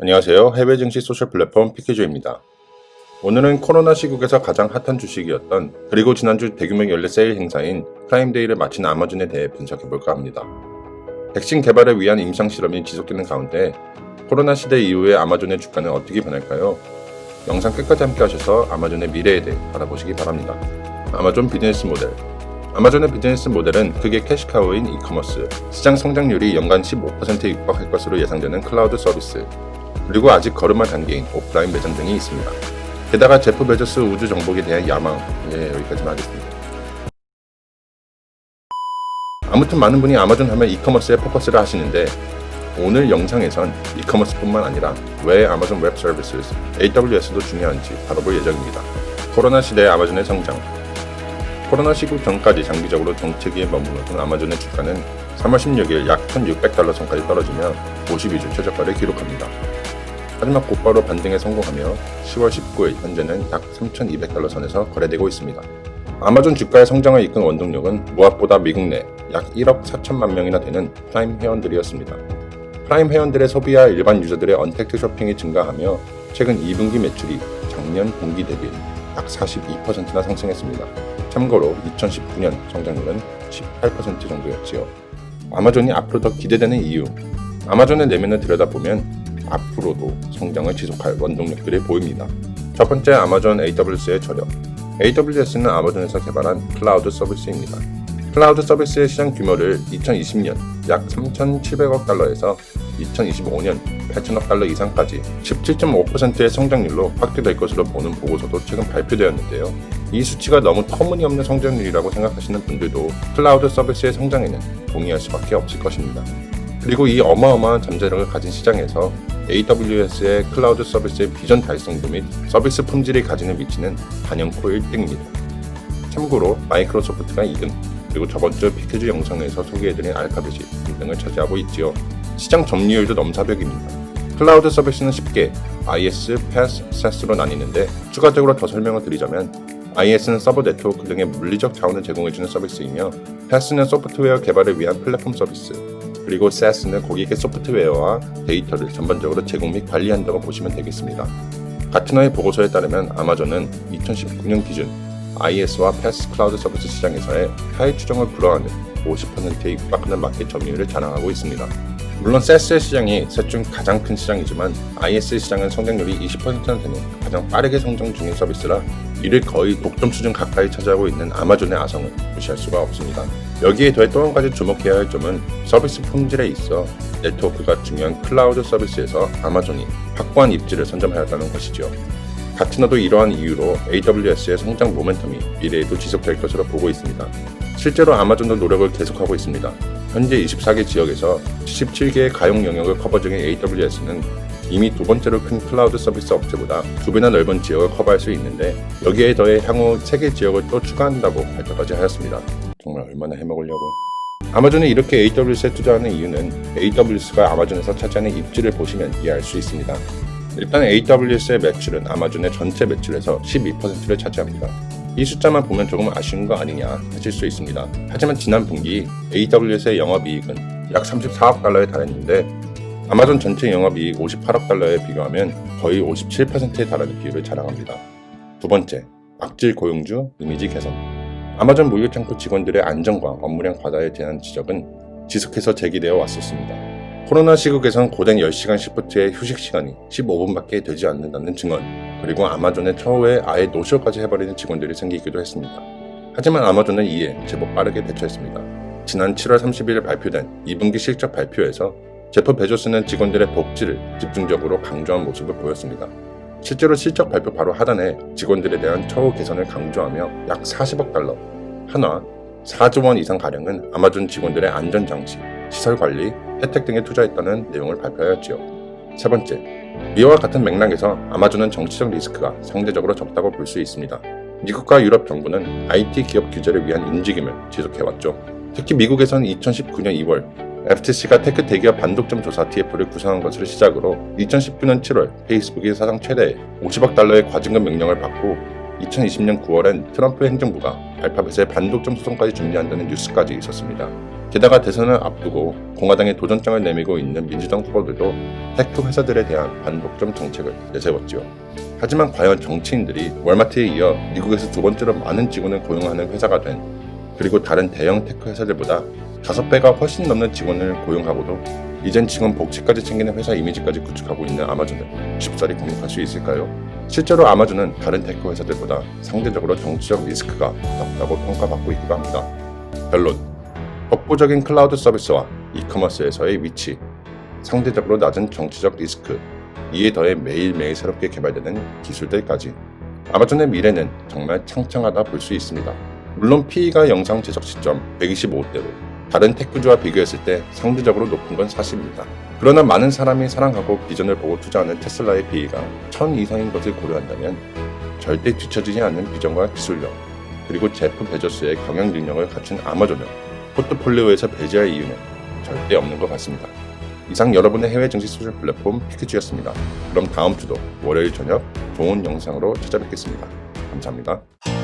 안녕하세요. 해외 증시 소셜 플랫폼 피케조입니다. 오늘은 코로나 시국에서 가장 핫한 주식이었던 그리고 지난주 대규모 연례 세일 행사인 프라임데이를 마친 아마존에 대해 분석해볼까 합니다. 백신 개발을 위한 임상 실험이 지속되는 가운데 코로나 시대 이후의 아마존의 주가는 어떻게 변할까요? 영상 끝까지 함께 하셔서 아마존의 미래에 대해 알아보시기 바랍니다. 아마존 비즈니스 모델. 아마존의 비즈니스 모델은 크게 캐시카우인 이커머스, 시장 성장률이 연간 15%에 육박할 것으로 예상되는 클라우드 서비스, 그리고 아직 걸음마 단계인 오프라인 매장 등이 있습니다. 게다가 제프 베조스 우주 정복에 대한 야망, 여기까지만 하겠습니다. 아무튼 많은 분이 아마존 하면 이커머스에 포커스를 하시는데 오늘 영상에선 이커머스뿐만 아니라 왜 아마존 웹 서비스, AWS도 중요한지 다뤄볼 예정입니다. 코로나 시대의 아마존의 성장. 코로나 시국 전까지 장기적으로 정체기에 머물렀던 아마존의 주가는 3월 16일 약 1,600달러 선까지 떨어지며 52주 최저가를 기록합니다. 하지만 곧바로 반등에 성공하며 10월 19일 현재는 약 3,200달러 선에서 거래되고 있습니다. 아마존 주가의 성장을 이끈 원동력은 무엇보다 미국 내 약 1억 4천만 명이나 되는 프라임 회원들이었습니다. 프라임 회원들의 소비와 일반 유저들의 언택트 쇼핑이 증가하며 최근 2분기 매출이 작년 동기 대비 약 42%나 상승했습니다. 참고로 2019년 성장률은 18% 정도였지요. 아마존이 앞으로 더 기대되는 이유. 아마존의 내면을 들여다보면 앞으로도 성장을 지속할 원동력들이 보입니다. 첫 번째, 아마존 AWS의 저력. AWS는 아마존에서 개발한 클라우드 서비스입니다. 클라우드 서비스의 시장 규모를 2020년 약 3,700억 달러에서 2025년 8천억 달러 이상까지 17.5%의 성장률로 확대될 것으로 보는 보고서도 최근 발표되었는데요. 이 수치가 너무 터무니없는 성장률이라고 생각하시는 분들도 클라우드 서비스의 성장에는 동의할 수밖에 없을 것입니다. 그리고 이 어마어마한 잠재력을 가진 시장에서 AWS의 클라우드 서비스의 비전 달성도 및 서비스 품질이 가지는 위치는 단연코 1등입니다. 참고로 마이크로소프트가 2등, 그리고 저번주 피케주 영상에서 소개해드린 알파벳이 1등을 차지하고 있지요. 시장 점유율도 넘사벽입니다. 클라우드 서비스는 쉽게 IS, PaaS, SaaS로 나뉘는데 추가적으로 더 설명을 드리자면 IS는 서버 네트워크 등의 물리적 자원을 제공해주는 서비스이며 PaaS는 소프트웨어 개발을 위한 플랫폼 서비스, 그리고 SaaS는 고객의 소프트웨어와 데이터를 전반적으로 제공 및 관리한다고 보시면 되겠습니다. 가트너의 보고서에 따르면 아마존은 2019년 기준 IS와 PaaS 클라우드 서비스 시장에서의 타의 추정을 불허하는 50%에 육박하는 마켓 점유율을 자랑하고 있습니다. 물론 SaaS의 시장이 셋 중 가장 큰 시장이지만 IS 시장은 성장률이 20%나 되는 가장 빠르게 성장 중인 서비스라 이를 거의 독점 수준 가까이 차지하고 있는 아마존의 아성을 무시할 수가 없습니다. 여기에 더해 또 한 가지 주목해야 할 점은 서비스 품질에 있어 네트워크가 중요한 클라우드 서비스에서 아마존이 확고한 입지를 선점하였다는 것이죠. 가트너도 이러한 이유로 AWS의 성장 모멘텀이 미래에도 지속될 것으로 보고 있습니다. 실제로 아마존도 노력을 계속하고 있습니다. 현재 24개 지역에서 77개의 가용 영역을 커버 중인 AWS는 이미 두 번째로 큰 클라우드 서비스 업체보다 2배나 넓은 지역을 커버할 수 있는데 여기에 더해 향후 3개 지역을 또 추가한다고 발표까지 하였습니다. 정말 얼마나 해먹으려고. 아마존이 이렇게 AWS에 투자하는 이유는 AWS가 아마존에서 차지하는 입지를 보시면 이해할 수 있습니다. 일단 AWS의 매출은 아마존의 전체 매출에서 12%를 차지합니다. 이 숫자만 보면 조금 아쉬운 거 아니냐 하실 수 있습니다. 하지만 지난 분기 AWS의 영업이익은 약 34억 달러에 달했는데 아마존 전체 영업이익 58억 달러에 비교하면 거의 57%에 달하는 비율을 자랑합니다. 두 번째, 악질 고용주 이미지 개선. 아마존 물류창고 직원들의 안정과 업무량 과다에 대한 지적은 지속해서 제기되어 왔었습니다. 코로나 시국에선 고된 10시간 시프트의 휴식 시간이 15분밖에 되지 않는다는 증언, 그리고 아마존의 처우에 아예 노쇼까지 해버리는 직원들이 생기기도 했습니다. 하지만 아마존은 이에 제법 빠르게 대처했습니다. 지난 7월 30일 발표된 2분기 실적 발표에서 제프 베조스는 직원들의 복지를 집중적으로 강조한 모습을 보였습니다. 실제로 실적 발표 바로 하단에 직원들에 대한 처우 개선을 강조하며 약 40억 달러, 한화 4조 원 이상 가량은 아마존 직원들의 안전장치, 시설관리, 혜택 등에 투자했다는 내용을 발표하였지요. 세 번째, 이와 같은 맥락에서 아마존은 정치적 리스크가 상대적으로 적다고 볼 수 있습니다. 미국과 유럽 정부는 IT 기업 규제를 위한 움직임을 지속해왔죠. 특히 미국에선 2019년 2월 FTC가 테크 대기업 반독점 조사 TF를 구성한 것을 시작으로 2019년 7월 페이스북이 사상 최대의 50억 달러의 과징금 명령을 받고 2020년 9월엔 트럼프 행정부가 알파벳의 반독점 소송까지 준비한다는 뉴스까지 있었습니다. 게다가 대선을 앞두고 공화당의 도전장을 내밀고 있는 민주당 후보들도 테크 회사들에 대한 반독점 정책을 내세웠지요. 하지만 과연 정치인들이 월마트에 이어 미국에서 두 번째로 많은 직원을 고용하는 회사가 된, 그리고 다른 대형 테크 회사들보다 5배가 훨씬 넘는 직원을 고용하고도 이젠 직원 복지까지 챙기는 회사 이미지까지 구축하고 있는 아마존을 쉽사리 공격할 수 있을까요? 실제로 아마존은 다른 테크 회사들보다 상대적으로 정치적 리스크가 적다고 평가받고 있기도 합니다. 결론: 독보적인 클라우드 서비스와 이커머스에서의 위치, 상대적으로 낮은 정치적 리스크, 이에 더해 매일매일 새롭게 개발되는 기술들까지 아마존의 미래는 정말 창창하다 볼 수 있습니다. 물론 PE가 영상 제작 시점 125대로 다른 테크주와 비교했을 때 상대적으로 높은 건 사실입니다. 그러나 많은 사람이 사랑하고 비전을 보고 투자하는 테슬라의 PE가 1000 이상인 것을 고려한다면 절대 뒤처지지 않는 비전과 기술력, 그리고 제프 베조스의 경영 능력을 갖춘 아마존을 포트폴리오에서 배제할 이유는 절대 없는 것 같습니다. 이상 여러분의 해외 증시 소셜 플랫폼 피크주였습니다. 그럼 다음 주도 월요일 저녁 좋은 영상으로 찾아뵙겠습니다. 감사합니다.